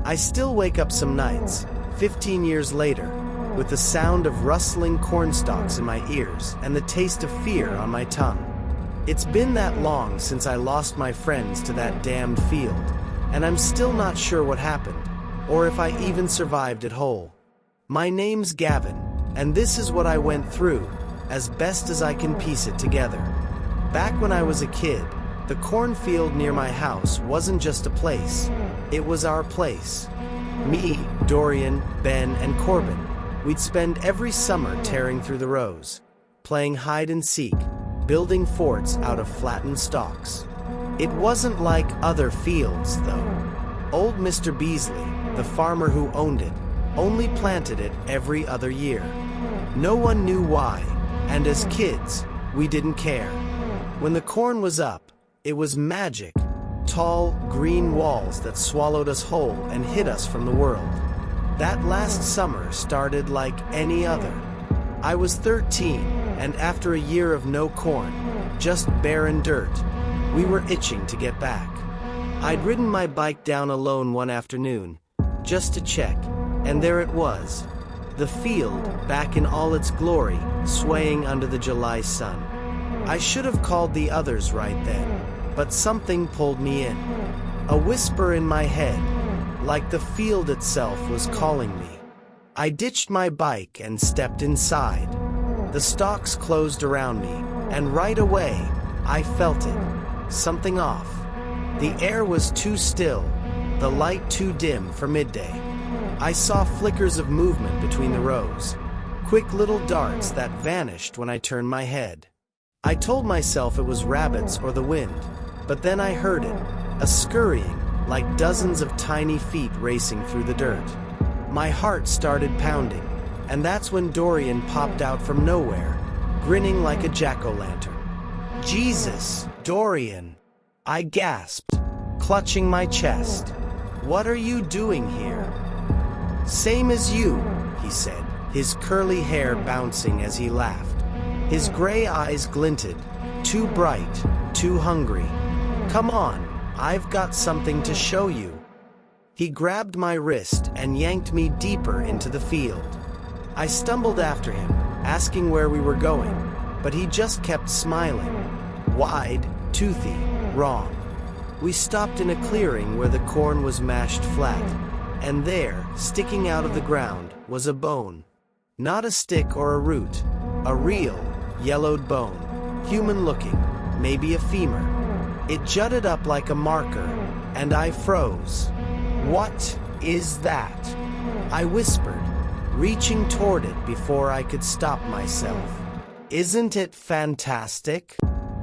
I still wake up some nights, 15 years later, with the sound of rustling corn stalks in my ears and the taste of fear on my tongue. It's been that long since I lost my friends to that damned field, and I'm still not sure what happened, or if I even survived it whole. My name's Gavin, and this is what I went through, as best as I can piece it together. Back when I was a kid, the cornfield near my house wasn't just a place, it was our place. Me, Dorian, Ben, and Corbin, we'd spend every summer tearing through the rows, playing hide and seek, building forts out of flattened stalks. It wasn't like other fields, though. Old Mr. Beasley, the farmer who owned it, only planted it every other year. No one knew why, and as kids, we didn't care. When the corn was up, it was magic. Tall, green walls that swallowed us whole and hid us from the world. That last summer started like any other. I was 13, and after a year of no corn, just barren dirt, we were itching to get back. I'd ridden my bike down alone one afternoon, just to check, and there it was. The field, back in all its glory, swaying under the July sun. I should have called the others right then, but something pulled me in. A whisper in my head, like the field itself was calling me. I ditched my bike and stepped inside. The stalks closed around me, and right away, I felt it. Something off. The air was too still, the light too dim for midday. I saw flickers of movement between the rows, quick little darts that vanished when I turned my head. I told myself it was rabbits or the wind, but then I heard it, a scurrying, like dozens of tiny feet racing through the dirt. My heart started pounding, and that's when Dorian popped out from nowhere, grinning like a jack-o'-lantern. Jesus, Dorian! I gasped, clutching my chest. What are you doing here? Same as you, he said, his curly hair bouncing as he laughed. His gray eyes glinted, too bright, too hungry. Come on, I've got something to show you. He grabbed my wrist and yanked me deeper into the field. I stumbled after him, asking where we were going, but he just kept smiling. Wide, toothy, wrong. We stopped in a clearing where the corn was mashed flat, and there, sticking out of the ground, was a bone. Not a stick or a root, a real, yellowed bone, human-looking, maybe a femur. It jutted up like a marker, and I froze. What is that? I whispered, reaching toward it before I could stop myself. Isn't it fantastic?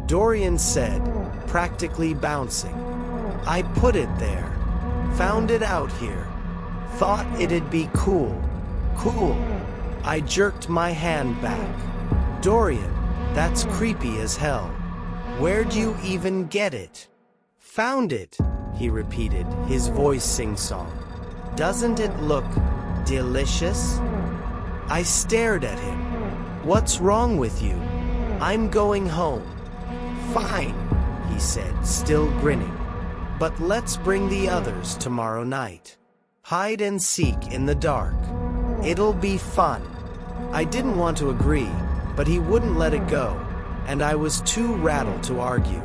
Dorian said, practically bouncing. I put it there. Found it out here. Thought it'd be cool. Cool. I jerked my hand back. Dorian, that's creepy as hell. Where'd you even get it? Found it, he repeated, his voice sing-song. Doesn't it look delicious? I stared at him. What's wrong with you? I'm going home. Fine, he said, still grinning. But let's bring the others tomorrow night. Hide and seek in the dark. It'll be fun. I didn't want to agree, but he wouldn't let it go, and I was too rattled to argue.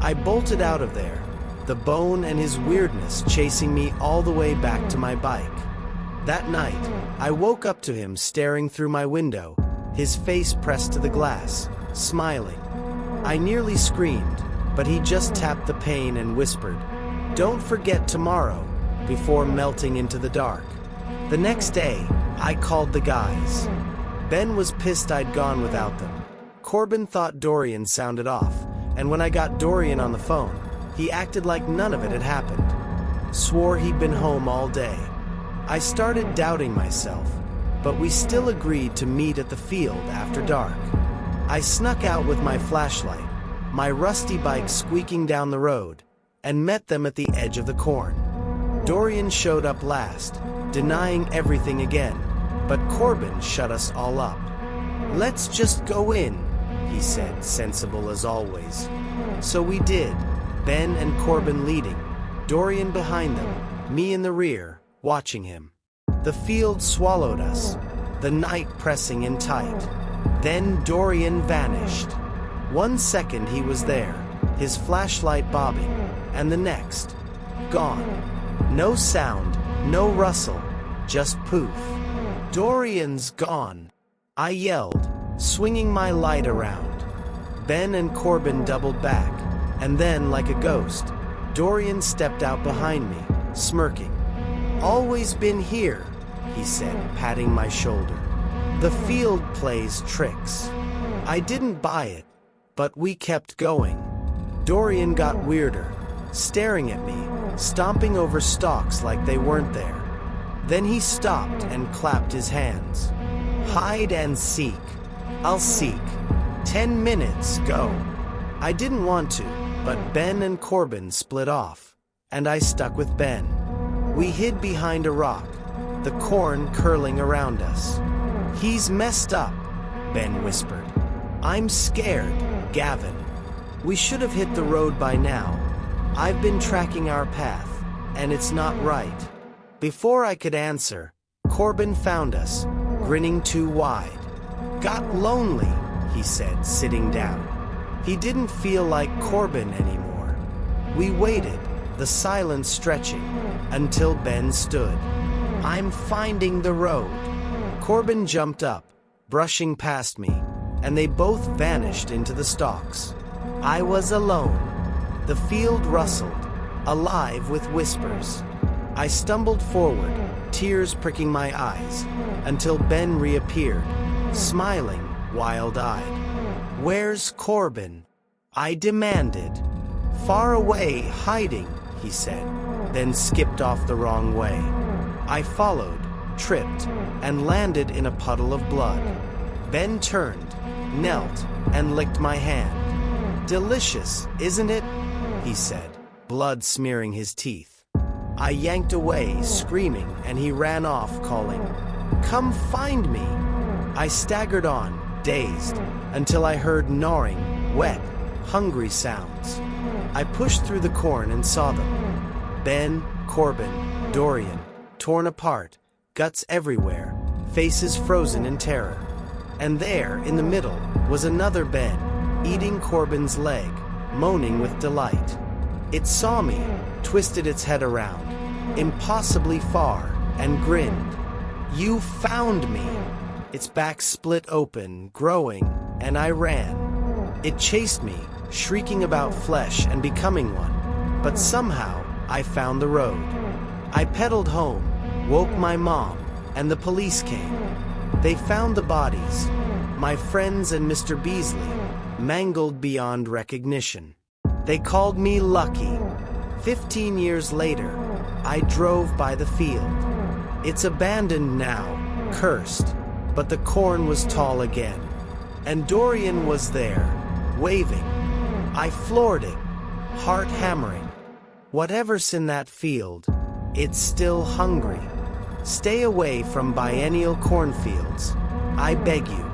I bolted out of there, the bone and his weirdness chasing me all the way back to my bike. That night, I woke up to him staring through my window, his face pressed to the glass, smiling. I nearly screamed, but he just tapped the pane and whispered, "Don't forget tomorrow," before melting into the dark. The next day, I called the guys. Ben was pissed I'd gone without them. Corbin thought Dorian sounded off, and when I got Dorian on the phone, he acted like none of it had happened. Swore he'd been home all day. I started doubting myself, but we still agreed to meet at the field after dark. I snuck out with my flashlight, my rusty bike squeaking down the road, and met them at the edge of the corn. Dorian showed up last, denying everything again, but Corbin shut us all up. "Let's just go in," he said, sensible as always. So we did, Ben and Corbin leading, Dorian behind them, me in the rear, watching him. The field swallowed us, the night pressing in tight. Then Dorian vanished. 1 second he was there, his flashlight bobbing, and the next, gone. No sound, no rustle, just poof. Dorian's gone, I yelled, swinging my light around. Ben and Corbin doubled back, and then, like a ghost, Dorian stepped out behind me, smirking. "Always been here," he said, patting my shoulder. "The field plays tricks." I didn't buy it, but we kept going. Dorian got weirder, staring at me, stomping over stalks like they weren't there. Then he stopped and clapped his hands. "Hide and seek. I'll seek. 10 minutes, go." I didn't want to, but Ben and Corbin split off, and I stuck with Ben. We hid behind a rock, the corn curling around us. "He's messed up," Ben whispered. "I'm scared, Gavin. We should have hit the road by now. I've been tracking our path, and it's not right." Before I could answer, Corbin found us, grinning too wide. "Got lonely," he said, sitting down. He didn't feel like Corbin anymore. We waited, the silence stretching, until Ben stood. "I'm finding the road." Corbin jumped up, brushing past me, and they both vanished into the stalks. I was alone. The field rustled, alive with whispers. I stumbled forward, tears pricking my eyes, until Ben reappeared, smiling, wild-eyed. "Where's Corbin?" I demanded. "Far away, hiding," he said, then skipped off the wrong way. I followed, tripped, and landed in a puddle of blood. Ben turned, knelt, and licked my hand. "Delicious, isn't it?" he said, blood smearing his teeth. I yanked away, screaming, and he ran off, calling, "Come find me!" I staggered on, dazed, until I heard gnawing, wet, hungry sounds. I pushed through the corn and saw them. Ben, Corbin, Dorian, torn apart, guts everywhere, faces frozen in terror. And there, in the middle, was another Ben, eating Corbin's leg, moaning with delight. It saw me, twisted its head around, impossibly far, and grinned. "You found me!" Its back split open, growing, and I ran. It chased me, shrieking about flesh and becoming one, but somehow I found the road. I pedaled home, woke my mom, and the police came. They found the bodies, my friends and Mr. Beasley, mangled beyond recognition. They called me lucky. 15 years later, I drove by the field. It's abandoned now, cursed, but the corn was tall again. And Dorian was there, waving. I floored it, heart hammering. Whatever's in that field, it's still hungry. Stay away from biennial cornfields, I beg you.